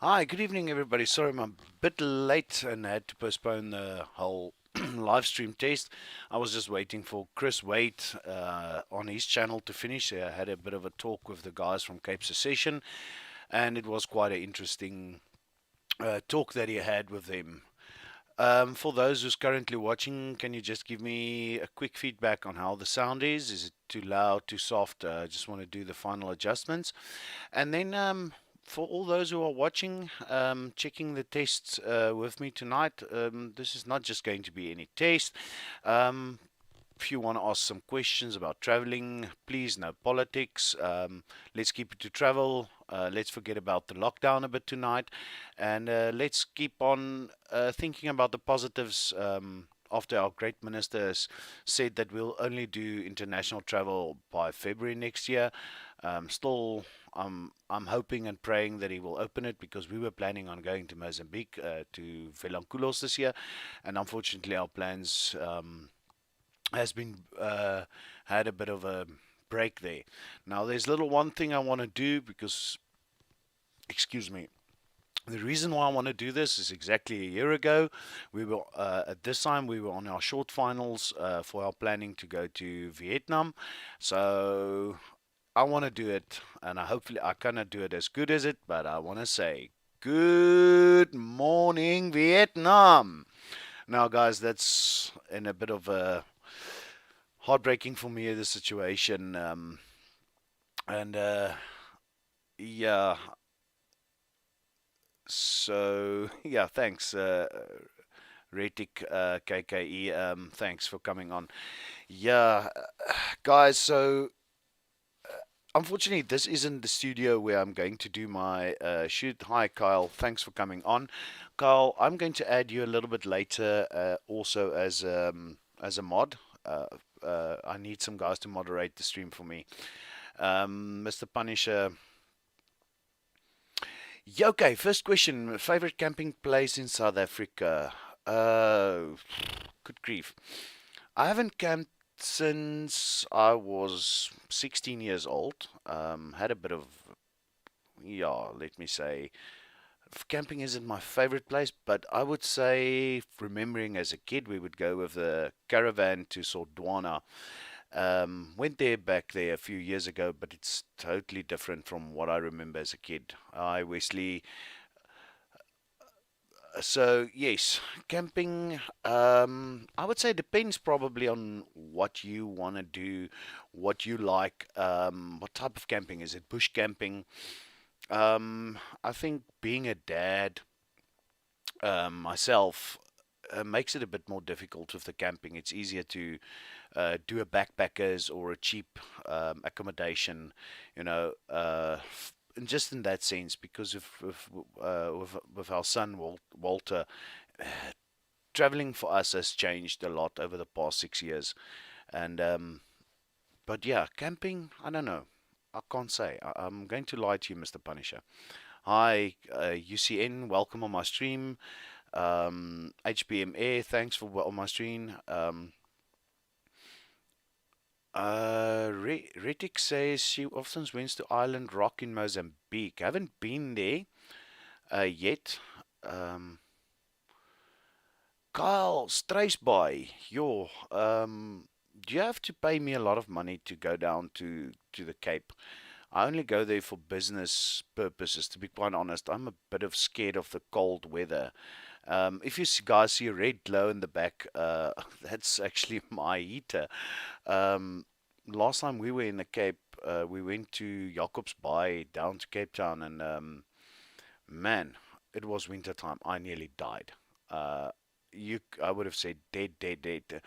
Hi, good evening, everybody. Sorry, I'm a bit late and had to postpone the whole live stream test. I was just waiting for Chris Wade on his channel to finish. I had a bit of a talk with the guys from Cape Secession, and it was quite an interesting talk that he had with them. For those who's currently watching, can you just give me a quick feedback on how the sound is? Is it too loud, too soft? I just want to do the final adjustments. And then for all those who are watching, checking the tests with me tonight, this is not just going to be any test. Um, if you want to ask some questions about traveling, please, no politics. Let's keep it to travel. Let's forget about the lockdown a bit tonight. And let's keep on thinking about the positives. After our great minister has said that we'll only do international travel by February next year, still, I'm hoping and praying that he will open it because we were planning on going to Mozambique, to Velanculos this year, and unfortunately our plans has been had a bit of a break there. Now, there's little one thing I want to do because, excuse me, the reason why I want to do this is exactly a year ago. We were at this time we were on our short finals for our planning to go to Vietnam. So I want to do it, and hopefully I cannot do it as good as it, but I want to say good morning, Vietnam. Now, guys, that's in a bit of a heartbreaking for me the situation, and yeah. So yeah, thanks, Retic KKE. Thanks for coming on. Yeah, guys. So unfortunately, this isn't the studio where I'm going to do my shoot. Hi, Kyle. Thanks for coming on. Kyle, I'm going to add you a little bit later, also as a mod. I need some guys to moderate the stream for me. Mr. Punisher. Yeah, okay, first question. Favorite camping place in South Africa? Good grief. I haven't camped since I was 16 years old. Had a bit of, yeah, let me say, camping isn't my favorite place, but I would say, remembering as a kid, we would go with the caravan to Sodwana. Went there back there a few years ago, but it's totally different from what I remember as a kid. Wesley. So yes, camping. I would say depends probably on what you want to do, what you like. What type of camping is it? Bush camping. I think being a dad myself makes it a bit more difficult with the camping. It's easier to do a backpackers or a cheap accommodation, you know, and just in that sense, because with our son Walter, traveling for us has changed a lot over the past 6 years. And but yeah, camping, I don't know. I can't say. I'm going to lie to you, Mr. Punisher. Hi, UCN, welcome on my stream. HBM Air, thanks for on my stream. Ritik says she often went to Island Rock in Mozambique. I haven't been there yet. Um, Kyle Struisbaai, do you have to pay me a lot of money to go down to the Cape? I only go there for business purposes. To be quite honest, I'm a bit of scared of the cold weather. If you guys see a red glow in the back, that's actually my heater. Um, Last time we were in the Cape, we went to Jacobs Bay down to Cape Town, and man, it was winter time. I nearly died. Uh, I would have said dead, dead, dead.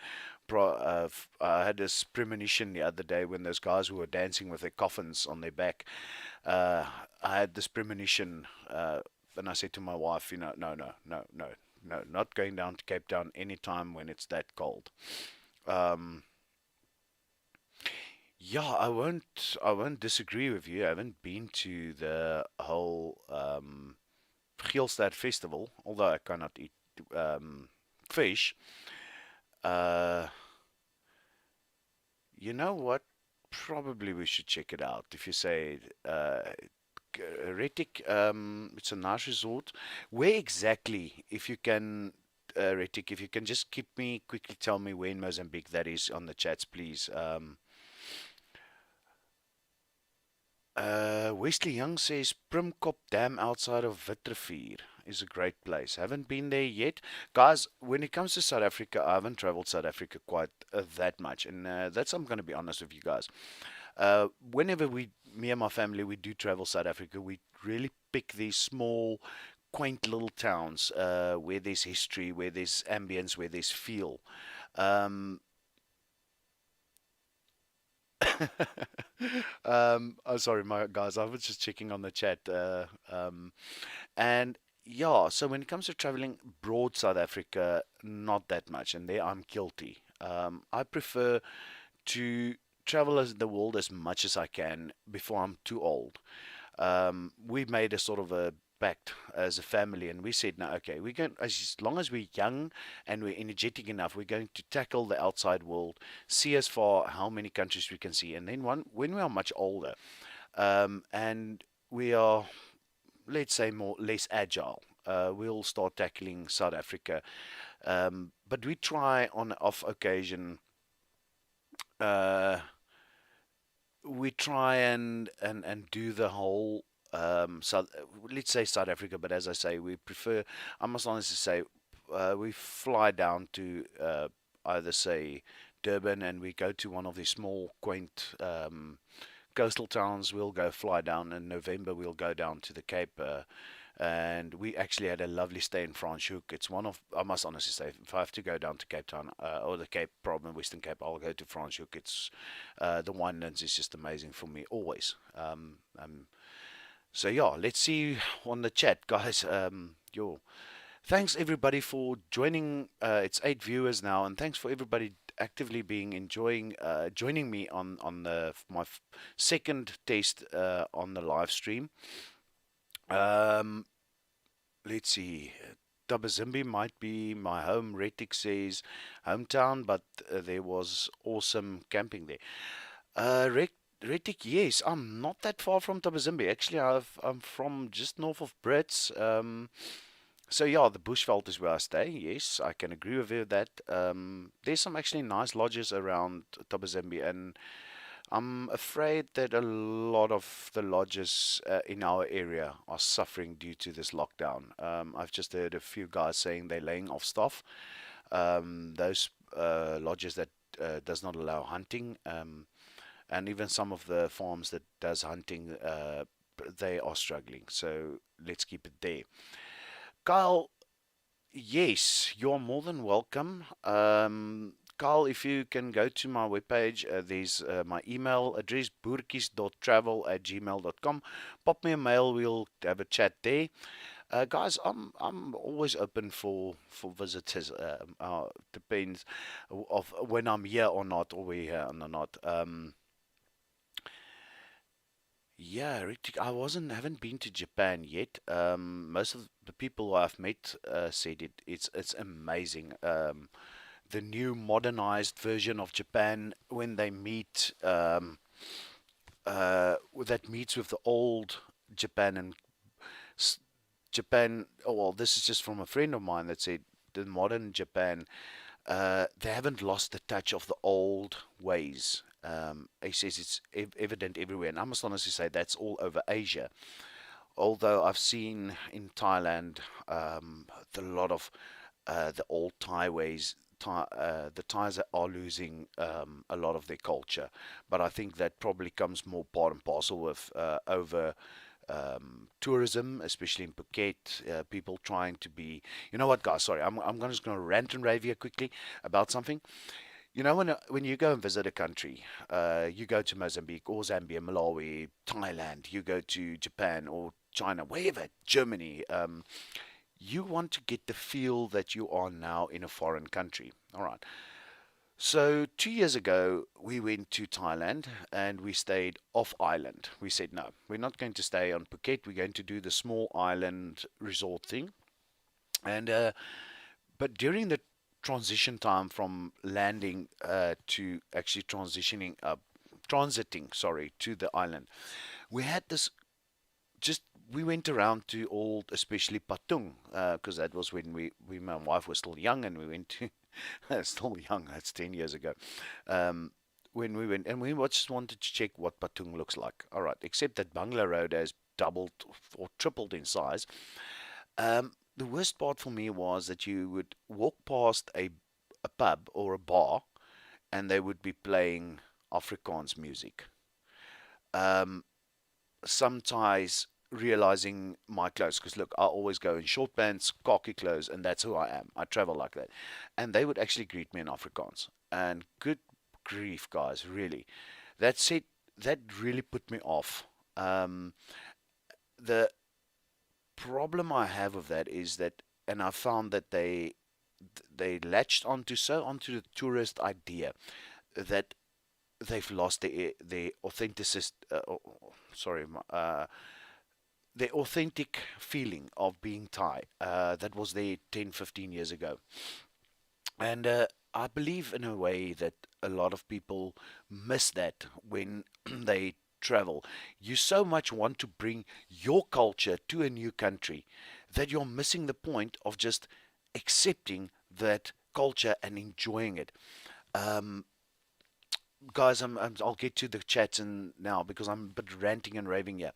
I had this premonition the other day when those guys who were dancing with their coffins on their back. Uh, I had this premonition, and I said to my wife, no, no, no, no, no, not going down to Cape Town anytime when it's that cold. Um, yeah, I won't disagree with you. I haven't been to the whole Geelstad festival, although I cannot eat fish. Uh, you know what? Probably we should check it out. If you say Retik, it's a nice resort. Where exactly, if you can, Retik, if you can just keep me quickly tell me where in Mozambique that is on the chats, please. Wesley Young says Primkop Dam outside of Witrifuur is a great place. Haven't been there yet. Guys, when it comes to South Africa, I haven't traveled South Africa quite that much. And that's, I'm going to be honest with you guys. Whenever me and my family, we do travel South Africa, we really pick these small, quaint little towns where there's history, where there's ambience, where there's feel. Um, oh, sorry, my guys, I was just checking on the chat. And yeah, so when it comes to traveling broad South Africa, not that much, and there I'm guilty. I prefer to travel as the world as much as I can before I'm too old. We made a sort of a pact as a family, and we said, no, okay, we're going as long as we're young and we're energetic enough, we're going to tackle the outside world, see as far how many countries we can see, and then when we are much older, and we are, let's say, more less agile. We'll start tackling South Africa, but we try on off occasion. Uh, we try and do the whole South, let's say South Africa, but as I say, we prefer. I must honestly say, we fly down to either say Durban, and we go to one of these small, quaint coastal towns. We'll go fly down in November. We'll go down to the Cape. And we actually had a lovely stay in Franschhoek. It's one of, I must honestly say, if I have to go down to Cape Town or the Cape, problem Western Cape, I'll go to Franschhoek. It's the winelands is just amazing for me always. So yeah, let's see on the chat, guys. Thanks everybody for joining. It's 8 viewers now, and thanks for everybody actively being enjoying joining me on my second test on the live stream. Um, let's see. Tabazimbi might be my home. Retic says hometown, but there was awesome camping there. Retic, yes, I'm not that far from Tabazimbi. Actually, I'm from just north of Brits. So yeah, the Bushveld is where I stay. Yes, I can agree with you with that. There's some actually nice lodges around Tabazimbi, and I'm afraid that a lot of the lodges in our area are suffering due to this lockdown. I've just heard a few guys saying they're laying off staff. Those lodges that does not allow hunting, and even some of the farms that does hunting, they are struggling. So let's keep it there. Kyle, yes, you're more than welcome. Carl, if you can go to my webpage, there's my email address, boertjies.travel@gmail.com. Pop me a mail, we'll have a chat there. Guys, I'm always open for visitors. Depends of when I'm here or not, or we're here or not. Yeah, Ritik, I haven't been to Japan yet. Most of the people who I've met said it's amazing. The new modernized version of Japan when they meet that meets with the old Japan and s- Japan. Oh well, this is just from a friend of mine that said the modern Japan, they haven't lost the touch of the old ways. He says it's evident everywhere, and I must honestly say that's all over Asia. Although I've seen in Thailand a lot of the old Thai ways. The Thais are losing a lot of their culture, but I think that probably comes more part and parcel with over tourism, especially in Phuket. People trying to be, you know what, guys? Sorry, I'm just going to rant and rave here quickly about something. You know, when you go and visit a country, you go to Mozambique or Zambia, Malawi, Thailand, you go to Japan or China, wherever, Germany. You want to get the feel that you are now in a foreign country. All right. So 2 years ago, we went to Thailand and we stayed off island. We said, no, we're not going to stay on Phuket. We're going to do the small island resort thing. And but during the transition time from landing to actually transiting, sorry, to the island, we had this just we went around to old, especially Patung, because that was when my wife was still young, and we went to still young. That's 10 years ago. Um, when we went, and we just wanted to check what Patung looks like. All right, except that Bangla Road has doubled or tripled in size. The worst part for me was that you would walk past a pub or a bar, and they would be playing Afrikaans music. Um, Sometimes realizing my clothes, because look, I always go in short pants, khaki clothes, and that's who I am. I travel like that. And they would actually greet me in Afrikaans. And good grief, guys, really. That said, that really put me off. The problem I have with that is that, and I found that they latched onto the tourist idea that they've lost their authenticist. Sorry, the authentic feeling of being Thai that was there 10, 15 years ago. And I believe in a way that a lot of people miss that when they travel. You so much want to bring your culture to a new country that you're missing the point of just accepting that culture and enjoying it. Um, Guys, I'll get to the chats and now because I'm a bit ranting and raving here.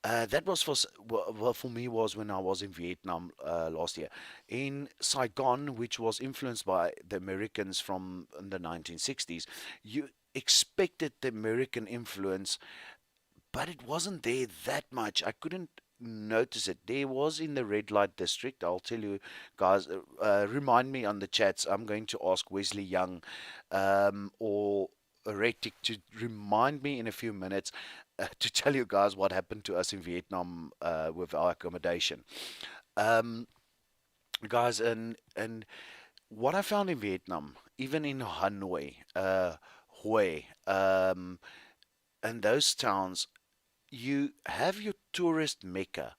That was well, for me was when I was in Vietnam last year. In Saigon, which was influenced by the Americans from the 1960s, you expected the American influence, but it wasn't there that much. I couldn't notice it. There was in the red light district. I'll tell you, guys. Remind me on the chats. I'm going to ask Wesley Young, or Retic to remind me in a few minutes to tell you guys what happened to us in Vietnam with our accommodation. Um, Guys, and what I found in Vietnam, even in Hanoi, Hue, and those towns, you have your tourist mecca,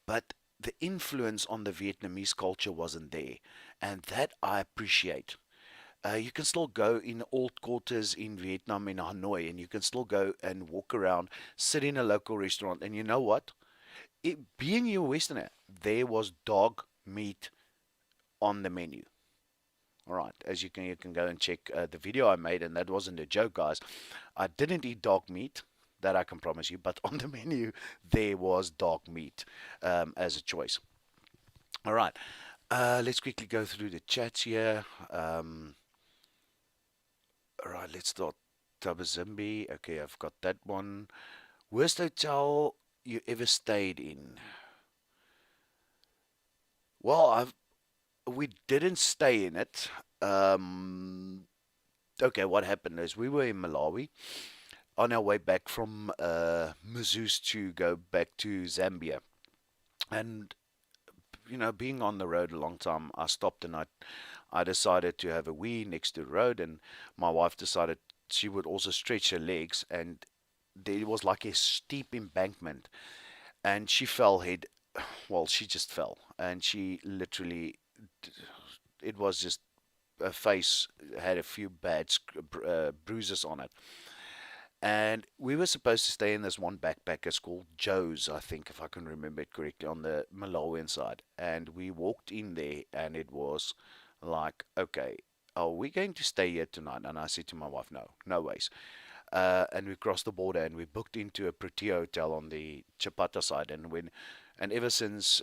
but the influence on the Vietnamese culture wasn't there, and that I appreciate. You can still go in old quarters in Vietnam, in Hanoi, and you can still go and walk around, sit in a local restaurant, and you know what? Being you a Westerner, there was dog meat on the menu. All right, as you can go and check the video I made, and that wasn't a joke, guys. I didn't eat dog meat, that I can promise you, but on the menu there was dog meat as a choice. All right, let's quickly go through the chats here. All right, let's start. Tabazimbi. Okay, I've got that one. Worst hotel you ever stayed in? Well, we didn't stay in it. Um, okay, what happened is we were in Malawi on our way back from Mazoos to go back to Zambia, and being on the road a long time, I stopped and I decided to have a wee next to the road, and my wife decided she would also stretch her legs, and there was like a steep embankment, and she fell head. Well, she just fell, and she literally, it was just her face had a few bad bruises on it. And we were supposed to stay in this one backpackers called Joe's, I think, if I can remember it correctly, on the Malawian side. And we walked in there, and it was like, okay, are we going to stay here tonight? And I said to my wife, no, no ways. And we crossed the border, and we booked into a Protea hotel on the Chapata side. And ever since,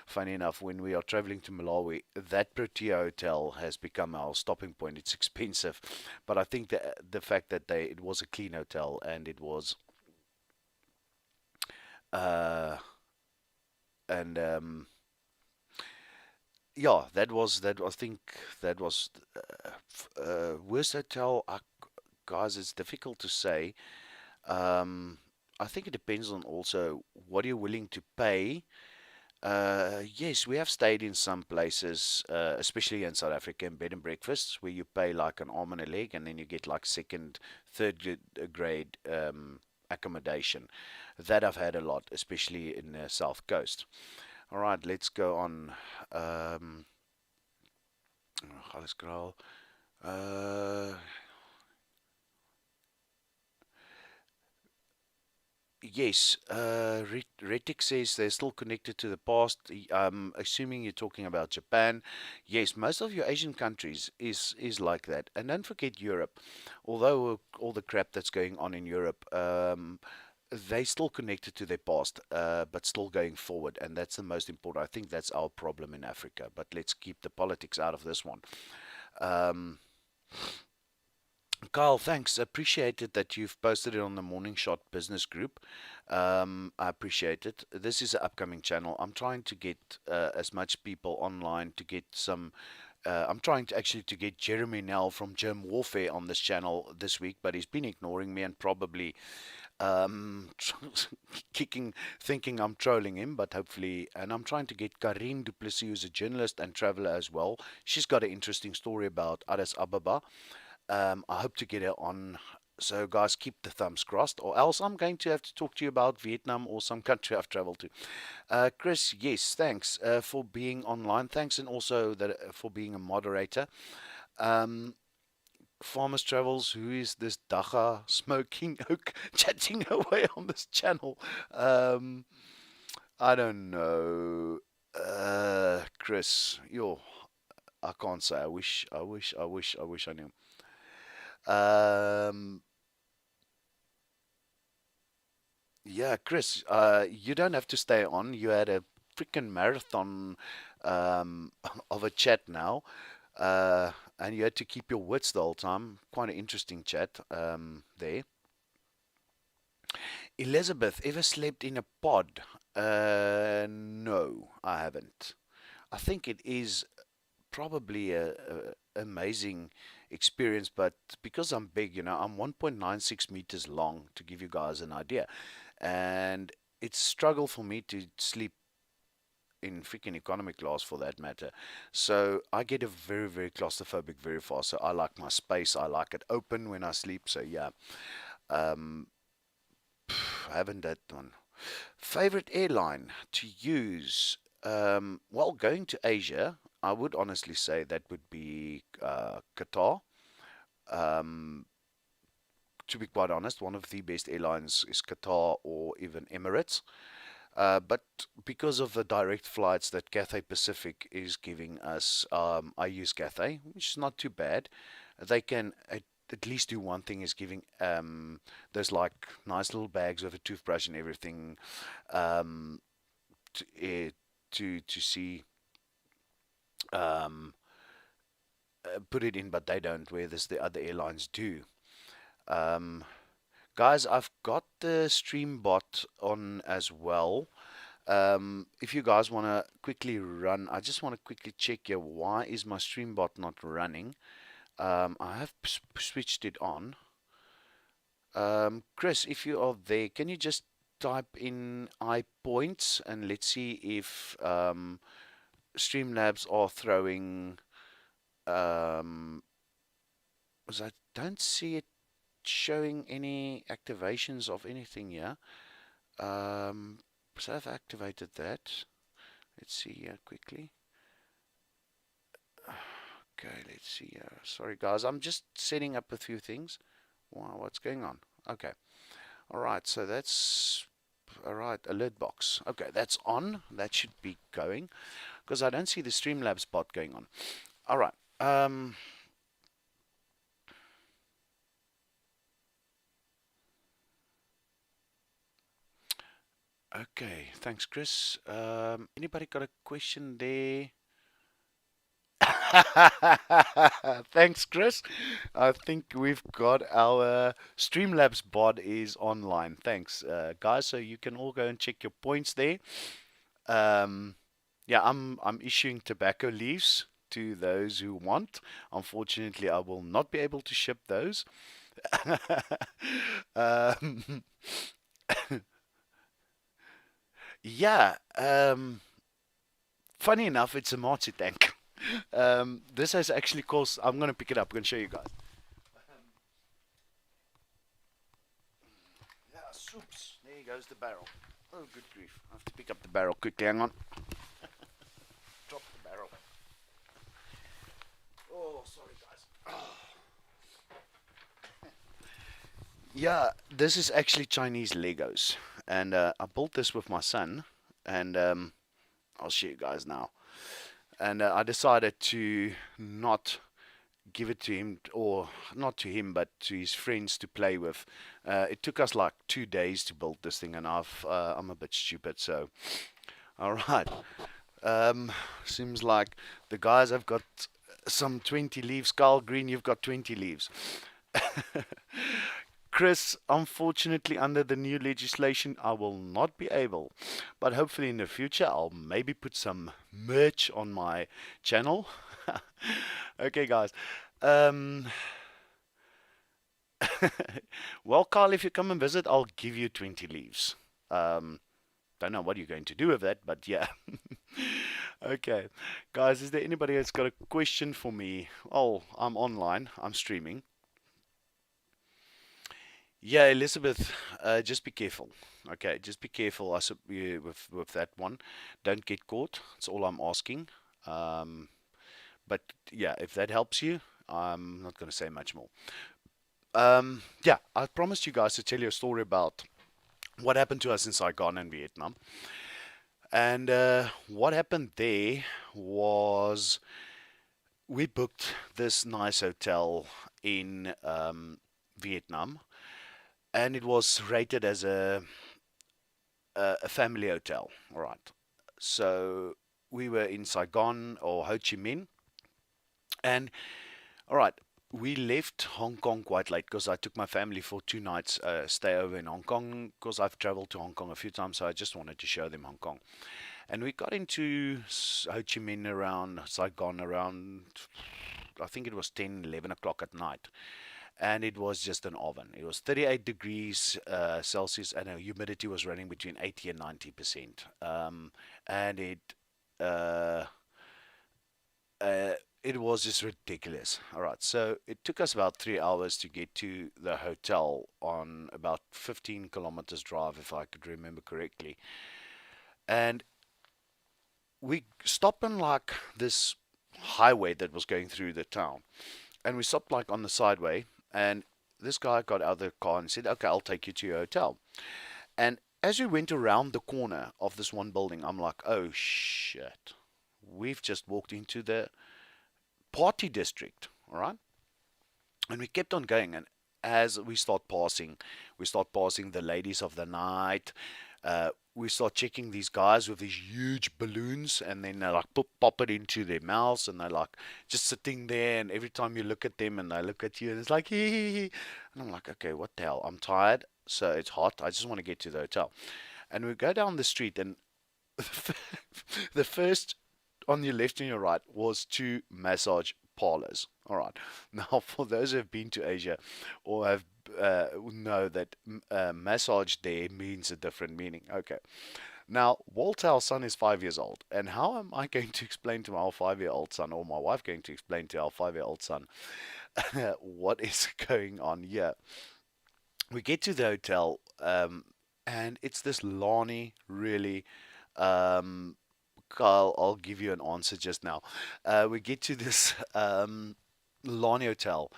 funny enough, when we are traveling to Malawi, that Protea hotel has become our stopping point. It's expensive, but I think the fact that it was a clean hotel, and it was uh, and yeah, that I think that was worst hotel. Guys, it's difficult to say. Um, I think it depends on also what you're willing to pay. Yes, we have stayed in some places, especially in South Africa, in bed and breakfasts, where you pay like an arm and a leg, and then you get like second, third grade accommodation. That I've had a lot, especially in the South Coast. All right, let's go on. Let's go. Uh, Yes, Retic says they're still connected to the past. Assuming you're talking about Japan. Yes, most of your Asian countries is like that. And don't forget Europe. Although all the crap that's going on in Europe, they still connected to their past, but still going forward. And that's the most important. I think that's our problem in Africa. But let's keep the politics out of this one. Um, Carl, thanks. Appreciate it that you've posted it on the Morning Shot business group. I appreciate it. This is an upcoming channel. I'm trying to get as much people online to get some. I'm trying to actually to get Jeremy Nell from Germ Warfare on this channel this week, but he's been ignoring me and probably um, kicking, thinking I'm trolling him. But hopefully, and I'm trying to get Karine Duplessis, who's a journalist and traveler as well. She's got an interesting story about Addis Ababa. I hope to get it on. So, guys, keep the thumbs crossed, or else I'm going to have to talk to you about Vietnam or some country I've traveled to. Chris, yes, thanks for being online. Thanks, and also for being a moderator. Um, Farmers Travels, who is this Dacha smoking oak chatting away on this channel? Um, I don't know. Chris, I can't say. I wish I knew. Um, Yeah, Chris, you don't have to stay on. You had a freaking marathon um, of a chat now, uh, and you had to keep your wits the whole time. Quite an interesting chat there. Elizabeth, ever slept in a pod? No, I haven't. I think it is probably a amazing experience, but because I'm big, I'm 1.96 meters long, to give you guys an idea, and it's struggle for me to sleep in freaking economy class for that matter. So I get a very, very claustrophobic very fast. So I like my space. I like it open when I sleep. So yeah, um, I haven't that one. Favorite airline to use? Well, going to Asia, I would honestly say that would be Qatar. Um, to be quite honest, one of the best airlines is Qatar or even Emirates. But because of the direct flights that Cathay Pacific is giving us, I use Cathay, which is not too bad. They can at least do one thing is giving those like nice little bags with a toothbrush and everything um, to see um, put it in, but they don't. Where this the other airlines do. Um, Guys, I've got the Streambot on as well. If you guys want to quickly run, I just want to quickly check here. Why is my Streambot not running? I have switched it on. Chris, if you are there, can you just type in iPoints and let's see if Streamlabs are throwing. Um, 'Cause I don't see it showing any activations of anything here. So I've activated that. Let's see here quickly. Okay, let's see here. Sorry, guys, I'm just setting up a few things. Wow, what's going on? Okay, all right. So that's all right. Alert box. Okay, that's on. That should be going because I don't see the Streamlabs bot going on. All right. Okay. Thanks, Chris. Anybody got a question there? Thanks, Chris. I think we've got our Streamlabs bot is online. Thanks, guys. So you can all go and check your points there. Um, yeah, I'm issuing tobacco leaves to those who want. Unfortunately, I will not be able to ship those. um, yeah. Funny enough, it's a multi tank. This has actually cost. I'm gonna pick it up. I'm gonna show you guys. Yeah, soups. There goes the barrel. Oh, good grief. I have to pick up the barrel quickly. Hang on. Drop the barrel. Oh, sorry, guys. Yeah, this is actually Chinese Legos. and I built this with my son, and I'll show you guys now. And I decided to not give it to him, or not to him, but to his friends to play with. It took us like 2 days to build this thing, and I'm a bit stupid, so all right. Um, Seems like the guys have got some 20 leaves. Carl Green, you've got 20 leaves. Chris, unfortunately, under the new legislation, I will not be able. But hopefully, in the future, I'll maybe put some merch on my channel. Okay, guys. Um, well, Carl, if you come and visit, I'll give you 20 leaves. Um, don't know what you're going to do with that, but yeah. Okay, guys, is there anybody that's got a question for me? Oh, I'm online, I'm streaming. Yeah, Elizabeth, just be careful. Okay, just be careful with that one. Don't get caught. That's all I'm asking. Um, but yeah, if that helps you, I'm not going to say much more. Yeah, I promised you guys to tell you a story about what happened to us in Saigon and Vietnam. And what happened there was we booked this nice hotel in Vietnam, and it was rated as a family hotel. All right. So we were in Saigon or Ho Chi Minh, and all right, we left Hong Kong quite late because I took my family for 2 nights stay over in Hong Kong because I've traveled to Hong Kong a few times, so I just wanted to show them Hong Kong. And we got into Ho Chi Minh around Saigon around, I think it was 10, 11 o'clock at night. And it was just an oven. It was 38 degrees Celsius, and the humidity was running between 80 and 90%. And uh, uh, it was just ridiculous. All right, so it took us about 3 hours to get to the hotel on about 15 kilometers drive, if I could remember correctly. And we stopped on like this highway that was going through the town, and we stopped like on the sideway, and this guy got out of the car and said, "Okay, I'll take you to your hotel." And as we went around the corner of this one building, I'm like, "Oh shit, we've just walked into the party district." All right, and we kept on going, and as we start passing the ladies of the night. We start checking these guys with these huge balloons, and then they like pop it into their mouths, and they're like just sitting there. And every time you look at them, and they look at you, and it's like hee hee hee. And I'm like, okay, what the hell? I'm tired, so it's hot. I just want to get to the hotel. And we go down the street, and the first on your left and your right was two massage parlors. All right. Now, for those who have been to Asia or have know that massage there means a different meaning. Okay. Now, Walter, our son, is 5 years old. And how am I going to explain to our 5 year old son, or my wife going to explain to our 5 year old son, what is going on here? We get to the hotel, and it's this Lani, really. Um, Carl, I'll give you an answer just now. We get to this Lani hotel,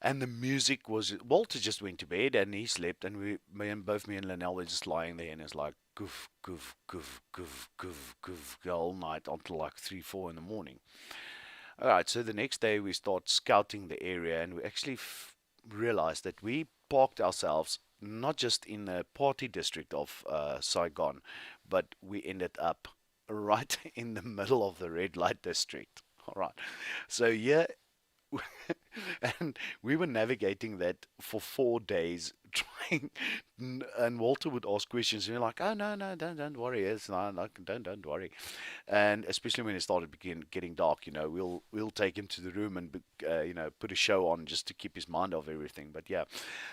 and the music was. Walter just went to bed and he slept, and both me and Linnell were just lying there, and it's like goof, goof, goof, goof, goof, goof, all night until like 3, 4 in the morning. All right, so the next day we start scouting the area, and we actually realized that we parked ourselves not just in the party district of Saigon, but we ended up right in the middle of the red light district. All right, so yeah, and we were navigating that for 4 days, trying. And Walter would ask questions, and you're like, "Oh no, no, don't worry, it's not, don't worry." And especially when it started getting dark, we'll take him to the room and put a show on just to keep his mind off everything. But yeah,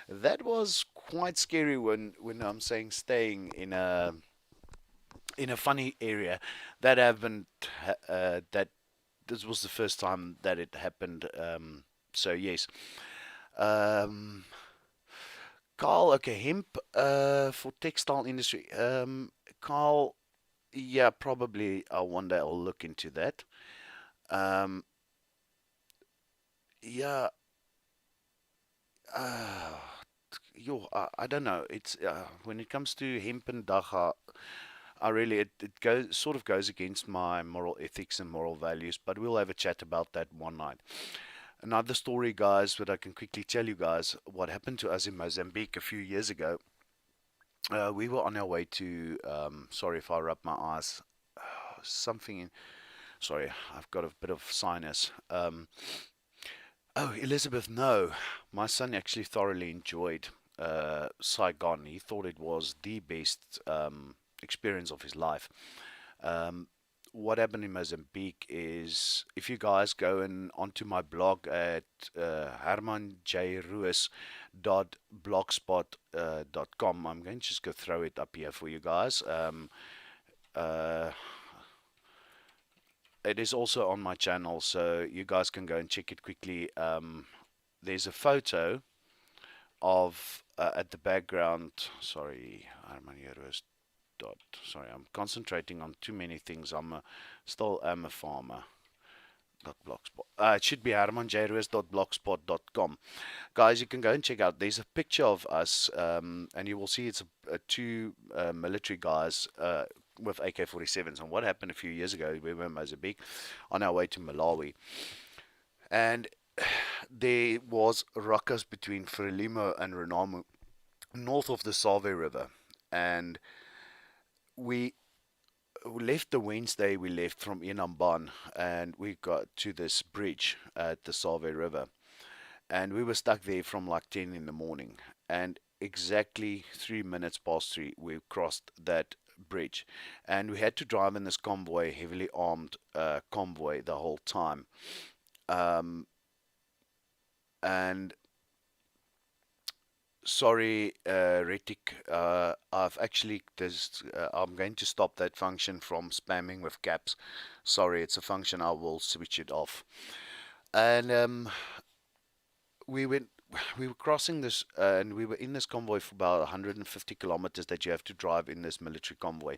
that was quite scary when I'm saying staying in a funny area. That happened. That This was the first time that it happened. So yes. Um, Carl, okay, hemp for textile industry. Carl, yeah, probably. I wonder. I'll look into that. Um, yeah. Uh, I don't know. It's when it comes to hemp and dagga, I really it goes sort of goes against my moral ethics and moral values. But we'll have a chat about that one night. Another story, guys, that I can quickly tell you guys what happened to us in Mozambique a few years ago. We were on our way to. Sorry if I rub my eyes. Something in. Sorry, I've got a bit of sinus. Oh, Elizabeth, no. My son actually thoroughly enjoyed Saigon. He thought it was the best experience of his life. Um, what happened in Mozambique is if you guys go in onto my blog at hermanjruis.blogspot.com, I'm going to just go throw it up here for you guys. Uh, it is also on my channel, so you guys can go and check it quickly. There's a photo of at the background. Sorry, Herman dot. Sorry, I'm concentrating on too many things. Still am a farmer. Blogspot. It should be hermanjruis.blogspot.com. Guys, you can go and check out. There's a picture of us, and you will see it's two military guys with AK-47s. And what happened a few years ago, we were in Mozambique on our way to Malawi, and there was ruckus between Frelimo and Renamo north of the Save River, and we left the Wednesday. We left from Inamban, and we got to this bridge at the Save River, and we were stuck there from like 10 in the morning, and exactly 3 minutes past 3 we crossed that bridge, and we had to drive in this convoy, heavily armed convoy, the whole time. um, and sorry, Retik, I've actually I'm going to stop that function from spamming with caps. Sorry, it's a function. I will switch it off. And we went, we were crossing this, and we were in this convoy for about 150 kilometers that you have to drive in this military convoy.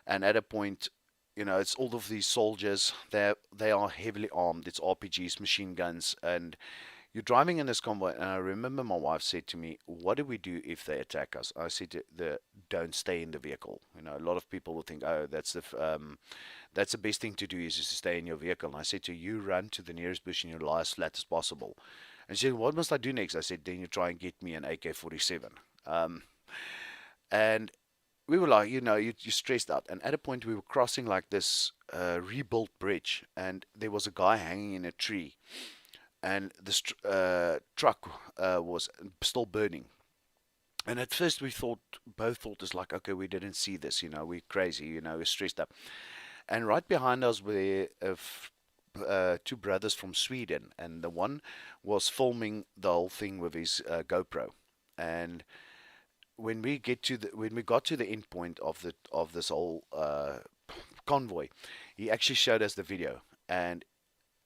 And at a point, it's all of these soldiers. They are heavily armed. It's RPGs, machine guns, and you're driving in this convoy, and I remember my wife said to me, "What do we do if they attack us?" I said, "Don't stay in the vehicle." A lot of people will think, "Oh, that's the best thing to do is just to stay in your vehicle." And I said to her, "You run to the nearest bush and you lie as flat as possible." And she said, "What must I do next?" I said, "Then you try and get me an AK-47." And we were like, you're stressed out. And at a point, we were crossing like this rebuilt bridge, and there was a guy hanging in a tree, and this truck was still burning. And at first we both thought it's like, okay, we didn't see this, we're crazy, we're stressed up. And right behind us were two brothers from Sweden, and the one was filming the whole thing with his GoPro. And when we got to the end point of this whole convoy, he actually showed us the video, and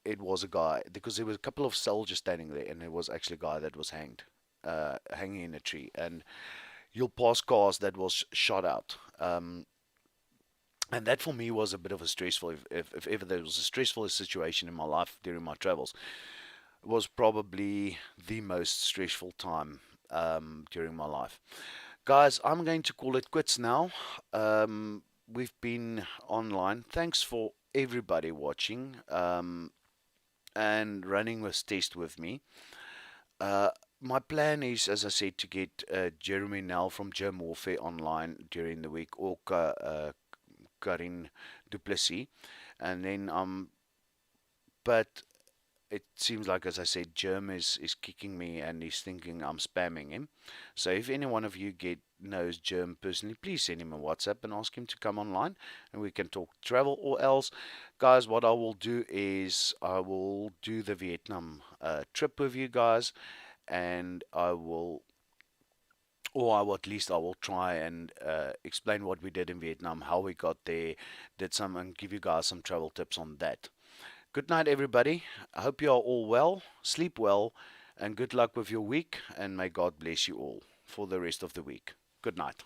it was a guy, because there was a couple of soldiers standing there, and it was actually a guy that was hanging in a tree. And you'll pass cars that was shot out. And that for me was a bit of a stressful, if ever there was a stressful situation in my life during my travels, it was probably the most stressful time during my life. Guys, I'm going to call it quits now. We've been online. Thanks for everybody watching. And running this test with me. My plan is, as I said, to get Jeremy Nell from Germ Warfare online during the week, or Karin Duplessis, and then but it seems like, as I said, Germ is kicking me, and he's thinking I'm spamming him. So if any one of you knows Germ personally, please send him a WhatsApp and ask him to come online, and we can talk travel. Or else, guys, what I will do is I will do the Vietnam trip with you guys, and at least I will try and explain what we did in Vietnam, how we got there, and give you guys some travel tips on that. Good night, everybody. I hope you are all well. Sleep well, and good luck with your week. And may God bless you all for the rest of the week. Good night.